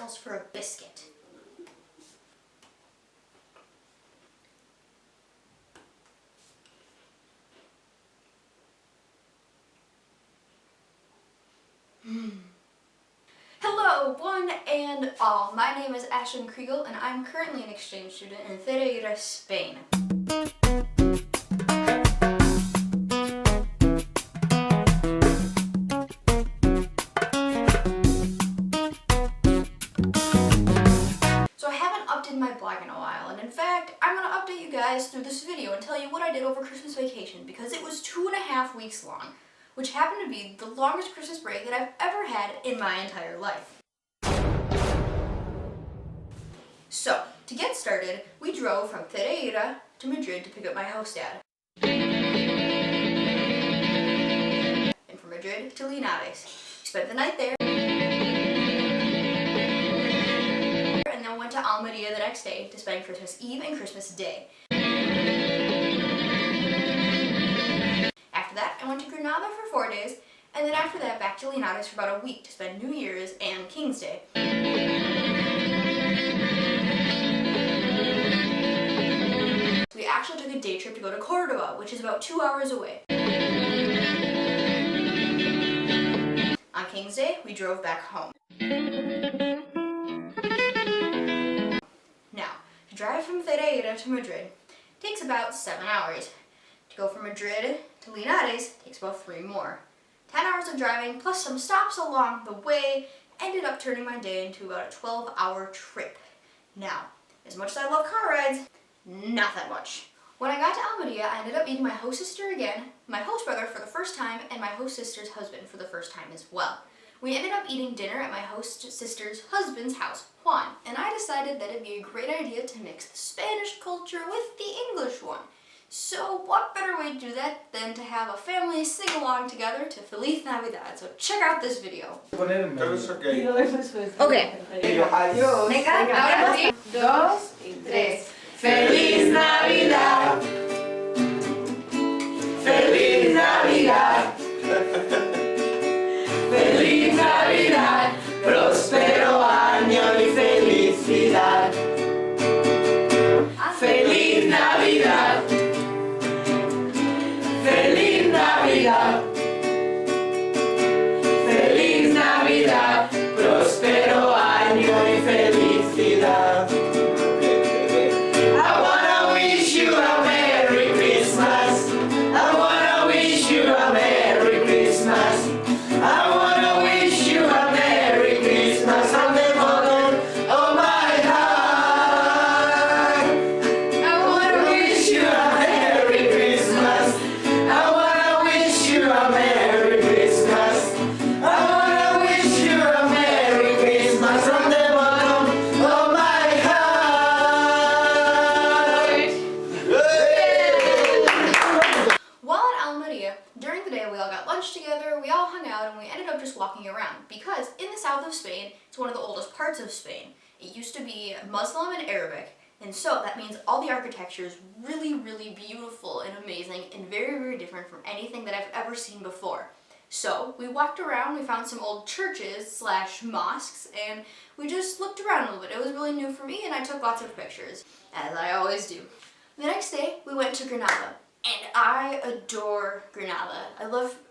settles for a biscuit. Hello, one and all. My name is Ashton Kriegel, and I'm currently an exchange student in Rotary, Spain. So I haven't updated my blog in a while, and in fact, I'm going to update you guys through this video and tell you what I did over Christmas vacation, because it was 2.5 weeks long, which happened to be the longest Christmas break that I've ever had in my entire life. So, to get started, we drove from Reindeer to Madrid to pick up my host dad. And from Madrid to Linares. Spent the night there. And then went to Almeria the next day to spend Christmas Eve and Christmas Day. After that, I went to Granada for 4 days, and then after that back to Linares for about a week to spend New Year's and King's Day. We actually took a day trip to go to Cordoba, which is about 2 hours away. On King's Day, we drove back home. Now, to drive from Reindeer to Madrid takes about 7 hours. To go from Madrid to Linares takes about 3 more. 10 hours of driving plus some stops along the way ended up turning my day into about a 12-hour trip. Now, as much as I love car rides, not that much. When I got to Almeria, I ended up meeting my host sister again, my host brother for the first time, and my host sister's husband for the first time as well. We ended up eating dinner at my host sister's husband's house, Juan, and I decided that it'd be a great idea to mix the Spanish culture with the English one. So what better way to do that than to have a family sing along together to Feliz Navidad. So check out this video. Okay. Adiós. Venga, ahora sí. 2 y 3. Feliz Navidad, Feliz Navidad, Feliz Navidad, próspero año y felicidad. Feliz Navidad, Feliz Navidad, Feliz Navidad, próspero año y felicidad. Walking around, because in the south of Spain, it's one of the oldest parts of Spain. It used to be Muslim and Arabic, and so that means all the architecture is really, really beautiful and amazing and very, very different from anything that I've ever seen before. So we walked around, we found some old churches / mosques, and we just looked around a little bit. It was really new for me, and I took lots of pictures, as I always do. The next day, we went to Granada, and I adore Granada.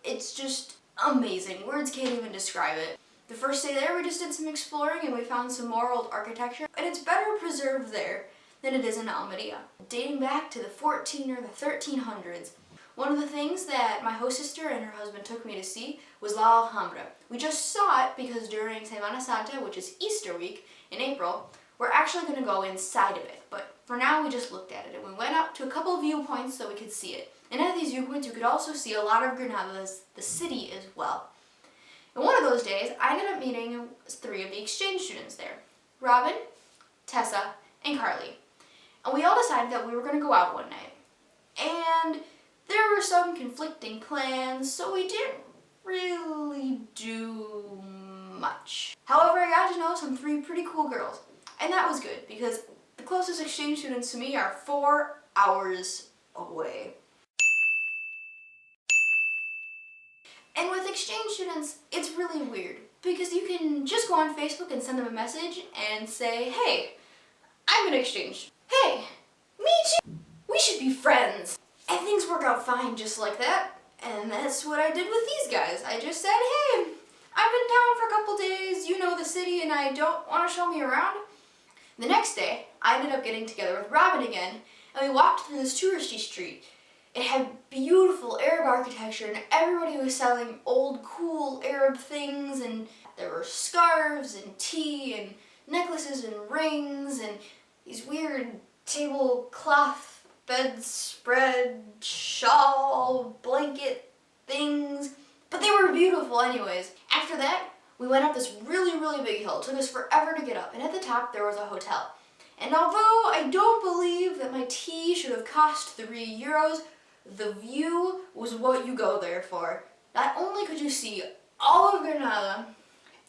It's just amazing. Words can't even describe it. The first day there, we just did some exploring and we found some more old architecture, and it's better preserved there than it is in Almeria, dating back to the 14 or the 1300s. One of the things that my host sister and her husband took me to see was La Alhambra. We just saw it because during Semana Santa, which is Easter week in April, we're actually going to go inside of it, but for now we just looked at it, and we went up to a couple of viewpoints so we could see it. And at these viewpoints, you could also see a lot of Granada's, the city as well. And one of those days, I ended up meeting 3 of the exchange students there. Robin, Tessa, and Carly. And we all decided that we were going to go out one night. And there were some conflicting plans, so we didn't really do much. However, I got to know some 3 pretty cool girls. And that was good, because the closest exchange students to me are 4 hours away. And with with exchange students, it's really weird because you can just go on Facebook and send them a message and say, hey, I'm an exchange. Hey, me too. We should be friends. And things work out fine just like that. And that's what I did with these guys. I just said, hey, I'm in town for a couple days, you know the city, and I don't want to show me around. The next day, I ended up getting together with Robin again, and we walked through this touristy street. It had beautiful Arab architecture, and everybody was selling old, cool Arab things, and there were scarves and tea and necklaces and rings and these weird tablecloth, bedspread, shawl, blanket things. But they were beautiful anyways. After that, we went up this really, really big hill. It took us forever to get up, and at the top there was a hotel. And although I don't believe that my tea should have cost €3, the view was what you go there for. Not only could you see all of Granada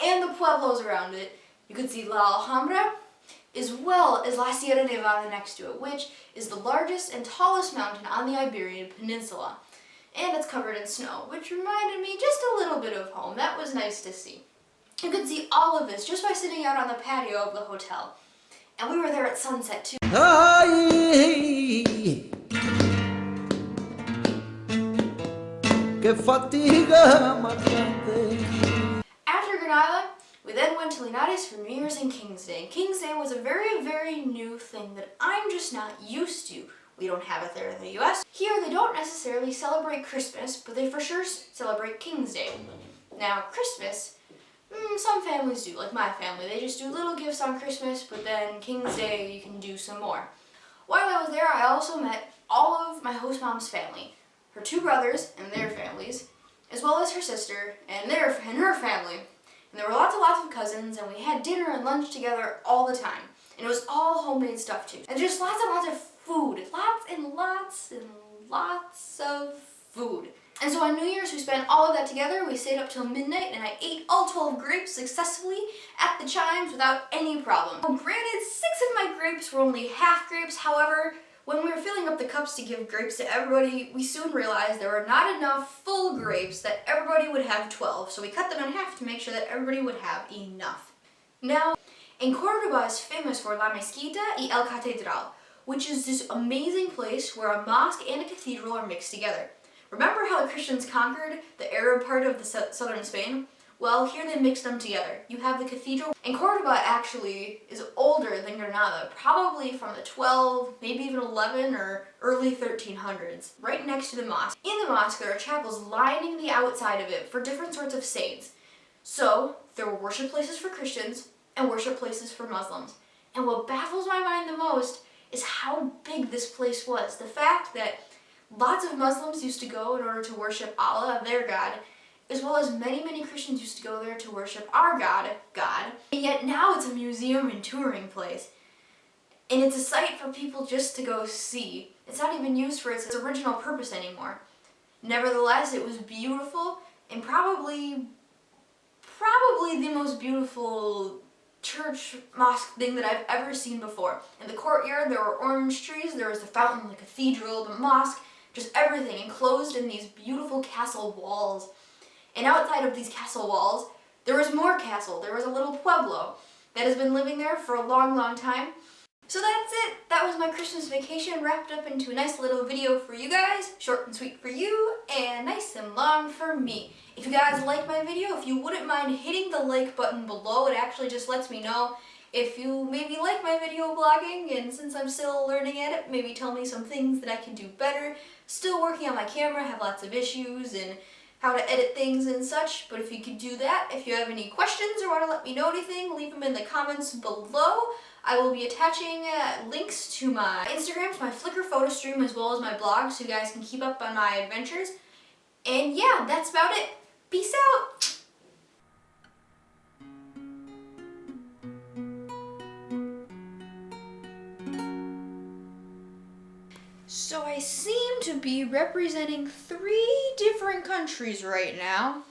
and the pueblos around it, you could see La Alhambra, as well as La Sierra Nevada next to it, which is the largest and tallest mountain on the Iberian Peninsula. And it's covered in snow, which reminded me just a little bit of home. That was nice to see. You could see all of this just by sitting out on the patio of the hotel. And we were there at sunset too. Ay, qué fatiga más grande. After Granada, we then went to Linares for New Year's and King's Day. And King's Day was a very, very new thing that I'm just not used to. We don't have it there in the US. Here, they don't necessarily celebrate Christmas, but they for sure celebrate King's Day. Now, Christmas, some families do, like my family. They just do little gifts on Christmas, but then King's Day, you can do some more. While I was there, I also met all of my host mom's family. Her 2 brothers and their families, as well as her sister and her family. And there were lots and lots of cousins, and we had dinner and lunch together all the time. And it was all homemade stuff too. And just lots and lots of food. Lots and lots and lots of food. And so on New Year's, we spent all of that together. We stayed up till midnight, and I ate all 12 grapes successfully at the chimes without any problem. Well, granted, 6 of my grapes were only half grapes. However, when we were filling up the cups to give grapes to everybody, we soon realized there were not enough full grapes that everybody would have 12. So we cut them in half to make sure that everybody would have enough. Now, and Cordoba is famous for La Mezquita y El Catedral, which is this amazing place where a mosque and a cathedral are mixed together. Remember how the Christians conquered the Arab part of the southern Spain? Well, here they mixed them together. You have the cathedral, and Cordoba actually is older than Granada, probably from the 12, maybe even 11 or early 1300s, right next to the mosque. In the mosque, there are chapels lining the outside of it for different sorts of saints. So, there were worship places for Christians and worship places for Muslims. And what baffles my mind the most is how big this place was. The fact that lots of Muslims used to go in order to worship Allah, their God, as well as many, many Christians used to go there to worship our God. And yet now it's a museum and touring place. And it's a site for people just to go see. It's not even used for its original purpose anymore. Nevertheless, it was beautiful, and probably the most beautiful church mosque thing that I've ever seen before. In the courtyard, there were orange trees, there was the fountain, the cathedral, the mosque, just everything enclosed in these beautiful castle walls. And outside of these castle walls, there was more castle. There was a little pueblo that has been living there for a long, long time. So that's it. That was my Christmas vacation wrapped up into a nice little video for you guys. Short and sweet for you, and nice and long for me. If you guys like my video, if you wouldn't mind hitting the like button below, it actually just lets me know if you maybe like my video blogging, and since I'm still learning at it, maybe tell me some things that I can do better. Still working on my camera, have lots of issues, and how to edit things and such, but if you could do that, if you have any questions or want to let me know anything, leave them in the comments below. I will be attaching links to my Instagram, to my Flickr photo stream, as well as my blog, so you guys can keep up on my adventures. And yeah, that's about it. Peace out! So I seem to be representing 3 different countries right now.